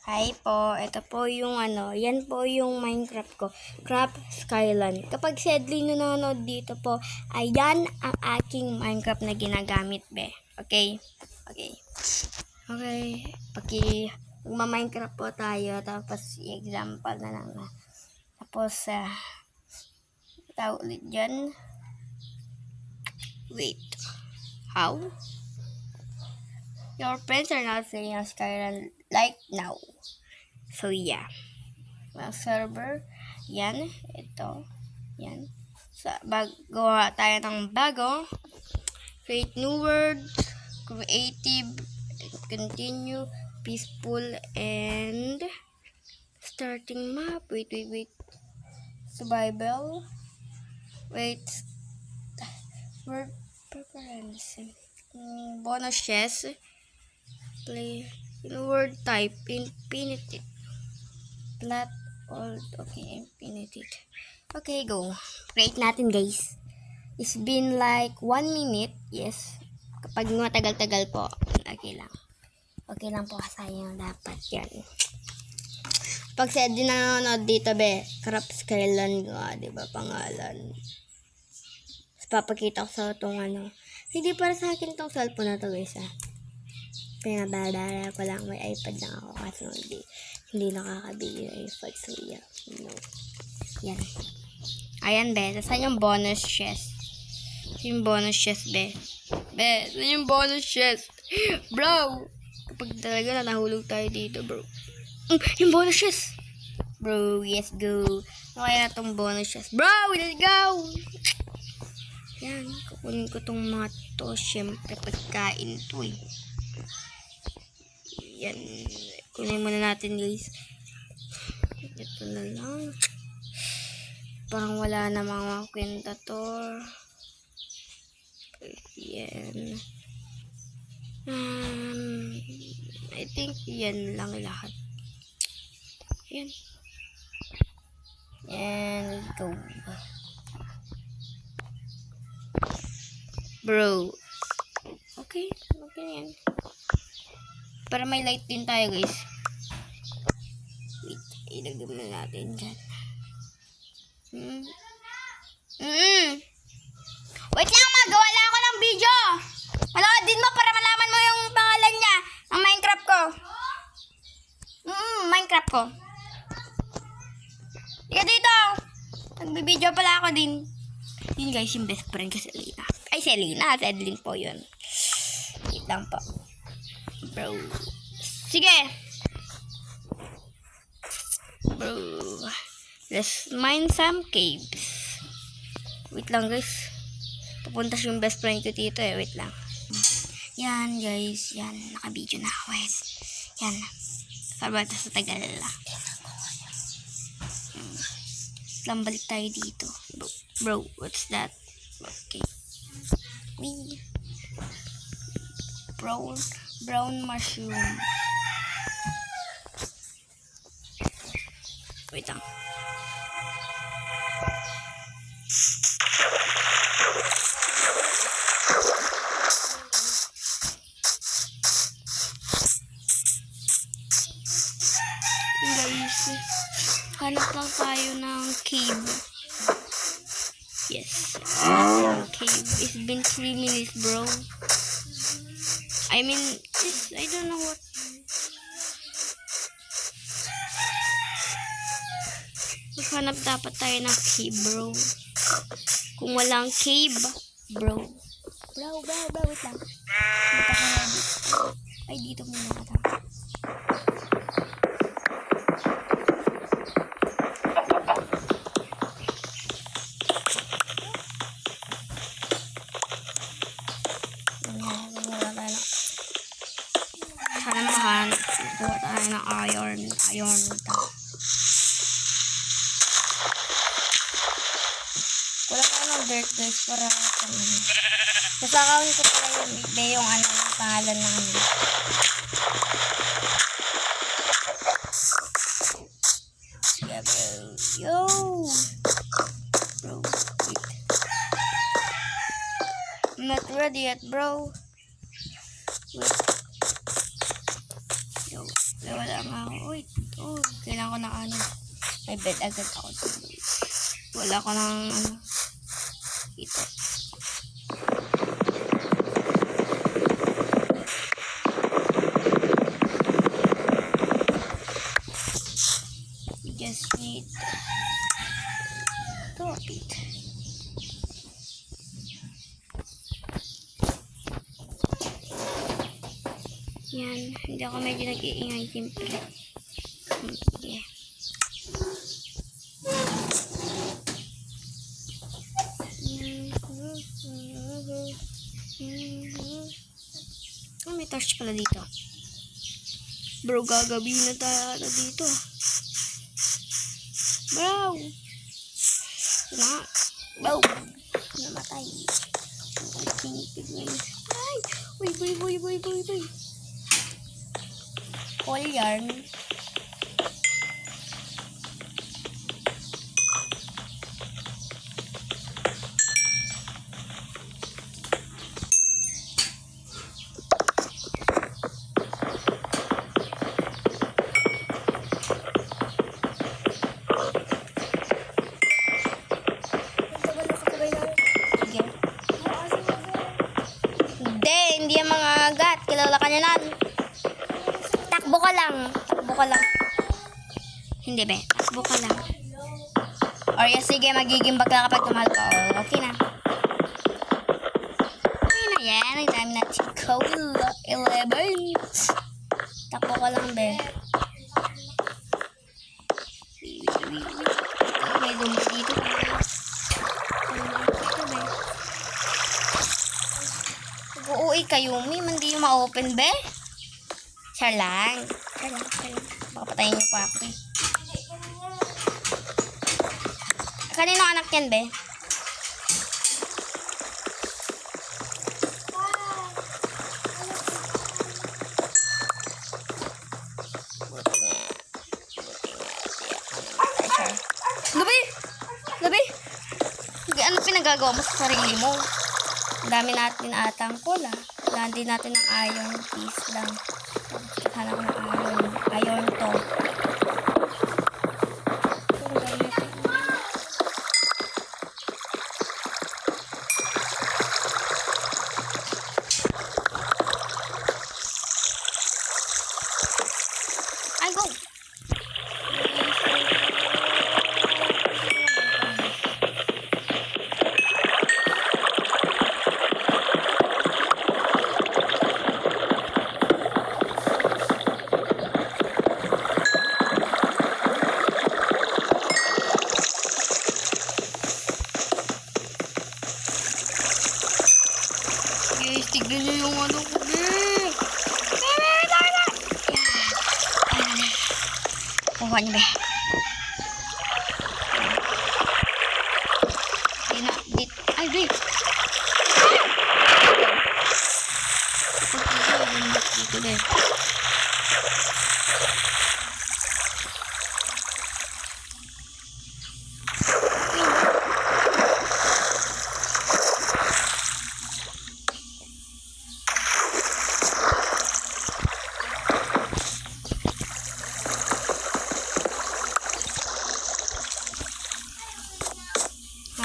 Hi po, ito po yung yan po yung Minecraft ko, Craft Skyland. Kapag sadly nanonood dito po, ayan ang aking Minecraft na ginagamit, be. Okay? Okay. Magma-Minecraft po tayo, tapos i-example na lang na. Tapos, tawag ulit dyan. Wait. How? Your friends are not saying Skyland like now. So, yeah. Server. Yan. Ito. Yan. Gawa tayo ng bago. Create new words. Creative. Continue. Peaceful. And starting map. Wait. Survival. Wait. Word preference. Bonus chest. Play. Word type. Infinity. Flat. Old. Okay. Infinity. Okay, go. Create natin, guys. It's been like 1 minute. Yes. Kapag matagal-tagal po, okay lang. Okay lang po kasi yung dapat yan. Pag sa din nanonood dito, be, Craft Skyland nga, diba, pangalan. Papakita ko sa itong Hindi para sa akin itong cellphone na to, guys, Pinabadala ko lang, may iPad lang ako kasi hindi nakakabili ng iPad, so yeah, no. Yan. Ayan, be, saan yung bonus chest? Yung bonus chest, be. Be, saan yung bonus chest? Bro! Kapag talaga nahulog tayo dito, bro. Yung bonus chest! Bro, yes, go. Kaya na itong bonus chest. Bro, let's go! Yan, kukunin ko itong mga to. Siyempre, pagkain to, Yan, kunin muna natin, guys. Ito na lang. Parang wala na mga kwenta to. Yan. I think yan lang lahat. Yan. And go. Bro. Okay yan. Para may light din tayo, guys. Wait, ilagay mo natin dyan. Wait lang, magawa lang ako ng video. Manood din mo para malaman mo yung pangalan niya ng Minecraft ko. Minecraft ko. Ika dito. Nagbibideo pala ako din. Yun, guys, yung best friend ko si Selena. Ay, Selena. Sedlin po yun. Wait lang po. Bro. Sige. Bro. Let's mine some caves. Wait lang, guys. Pupunta siya yung best friend ko dito, Wait lang. Yan, guys. Yan. Naka-video na ako, guys. Yan. Sabata sa tagal lang. Lang, balik tayo dito. Bro, what's that? Okay. Brown mushroom. Wait lang. Guys, hanap lang tayo ng cave. Yes. Cave. It's been 3 minutes, bro. I mean, I don't know what. Maghanap dapat tayo ng cave, bro. Kung walang cave, bro. Wait lang. Ay, dito muna ka. Kuha tayo ng iron wala tayo ng dirt, guys, para sa account ko pala yung yung pangalan ng yeah, bro. Yo, bro, wait. I'm not ready yet, bro. Wait. Yo. Wala nga ako. Wait. Oh, kailangan ko ng ano. May bed agad ako. Wala ko ng ano. Ito. We just need to repeat. Yan. Hindi ako medyo nag-iingay siyempre. Okay. Oh, may torch pala dito. Bro, gagabi na tayo dito. Bro! Na. Bro! Namatay. Ay! Uy, boy, boy, boy, boy, boy. All yarn. Hindi yan mga agat. Kilala ka niya nan. Takbo ka lang. Takbo ka lang. Hindi be. Takbo ka lang. Or yes, sige. Magiging bagla kapag tumahal ka. Oh, okay na. Okay na yan. Ang dami natin code 11. Takbo ka lang be. May lumit dito. Uuwi kayo, Yumi. Hindi yung ma-open, be. Siya lang. Siya lang. Papatayin niyo pa ako, eh. Kanino anak yan, be? Gabi! Gabi! Ano pinagagawa mo sa sarili mo? Ang dami natin atang cola. Kailangan din natin ng iron piece lang. Hanap ng iron. Iron to. Ay, go! Tignan nyo yung ano ko, be. Kuha niyo, be. Ay, be. Dito, be.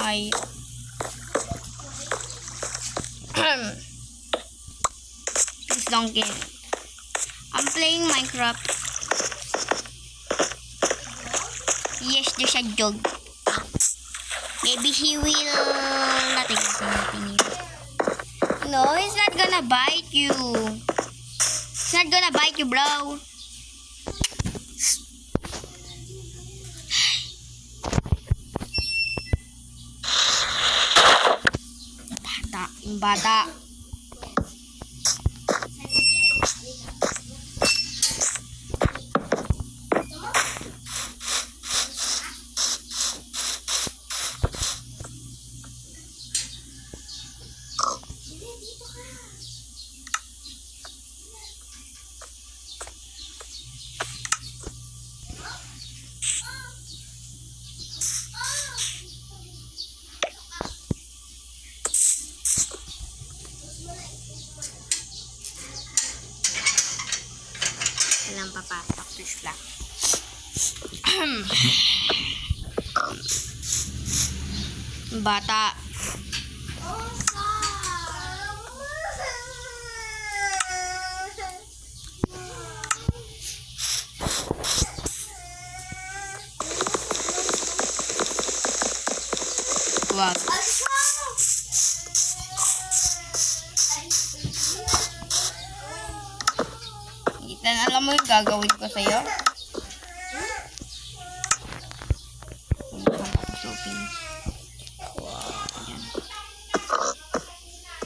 Hi. Please don't get it. I'm playing Minecraft. Yes, there's a dog. Maybe he will nothing. No, he's not gonna bite you. He's not gonna bite you, bro. Bata. Walang papasok. Please lang. Bata. Wag. Ethan, alam mo yung gagawin ko sa'yo? Yan.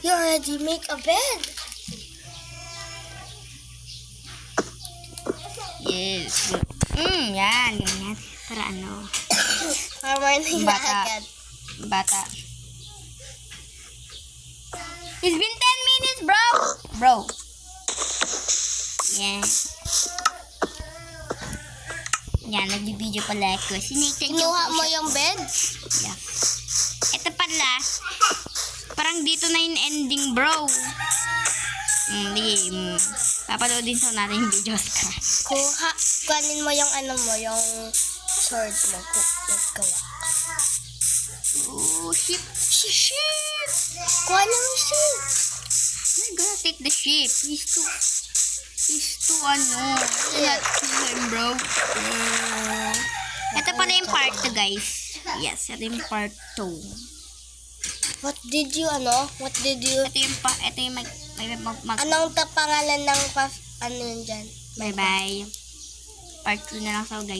You already make a bed. Yes. Yan. Ganyan. Para ano? Morning na Bata. agad. Bata. It's been 10 minutes, bro! Bro. Yan. Yan, nag-video pala ako. Sinigtan ko. Kinuha mo yung bed? Yeah. Ito pala. Parang dito na yung ending, bro. Hindi. Papanoodin sa natin yung videos ka. Kuhanin mo yung ano mo, yung sword mo. Nagkawa. Oh, shit. Shit. Kuha na mo siya. I'm gonna take the ship. He's too ano. Not kill him, bro. Ito pala yung part 2, guys. Yes, ito yung part 2. What did you? Ito yung Anong pangalan ng ano yun dyan? bye-bye. Part 2 na lang sa guys.